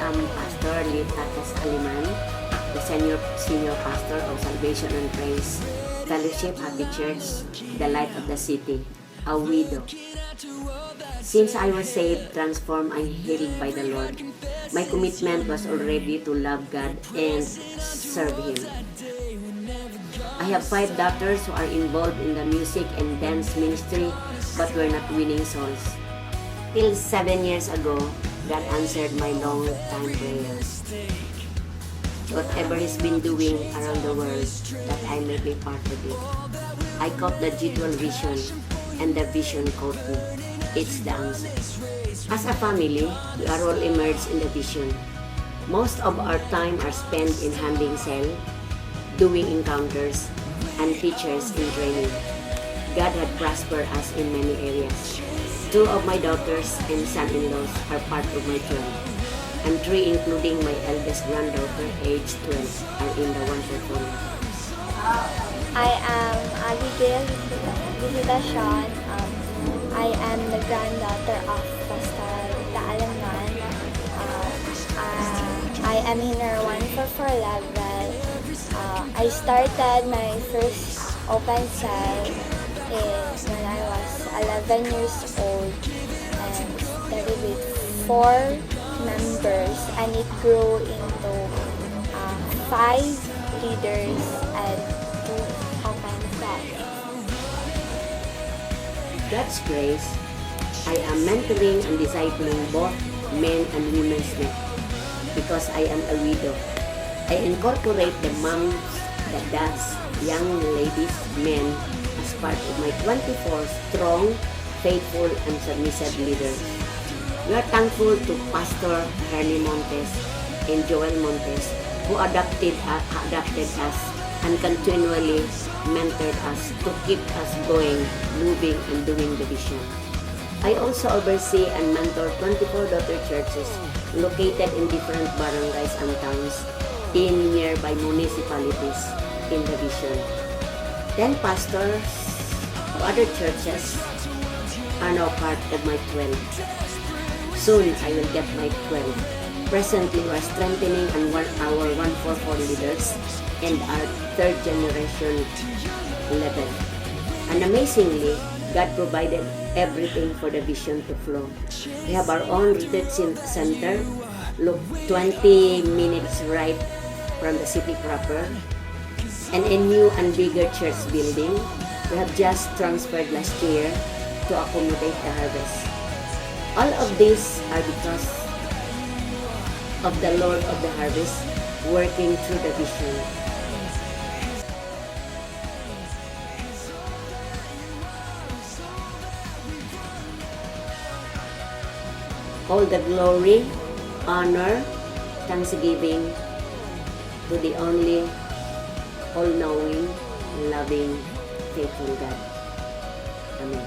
am Pastor Aleman, the senior pastor of Salvation and Praise Fellowship Happy Church, the Light of the City, a widow. Since I was saved, transformed, and healed by the Lord, my commitment was already to love God and serve Him. I have 5 daughters who are involved in the music and dance ministry, but were not winning souls. Till 7 years ago, God answered my long-time prayers. Whatever He's been doing around the world, that I may be part of it. I caught the G12 vision, and the vision caught me. It's the answer. As a family, we are all immersed in the vision. Most of our time are spent in handling cell, doing encounters, and teachers in training. God had prospered us in many areas. 2 of my daughters and son-in-laws are part of my church, and 3, including my eldest granddaughter, age 12, are in the one portfolio. I am Abigail Visitacion. I am the granddaughter of Pastor Aleman. I am in our 144 level. I started my first open cell when I was 11 years old and started with 4 members, and it grew into 5 leaders and 2 open cells. God's grace, I am mentoring and discipling both men and women's men because I am a widow. I incorporate the moms, the dads, young ladies, men as part of my 24 strong, faithful, and submissive leaders. We are thankful to Pastor Hernie Montes and Joel Montes who adopted us and continually mentored us to keep us going, moving, and doing the vision. I also oversee and mentor 24 daughter churches located in different barangays and towns in nearby municipalities in the vision. 10 pastors of other churches are now part of my 12. Soon I will get my 12. Presently, we are strengthening our 144 leaders and our 3rd generation level. And amazingly, God provided everything for the vision to flow. We have our own retreat center, look 20 minutes ride from the city proper, and a new and bigger church building. We have just transferred last year to accommodate the harvest. All of these are because of the Lord of the harvest working through the vision. All the glory, honor, thanksgiving to the only all-knowing, loving, faithful God. Amen.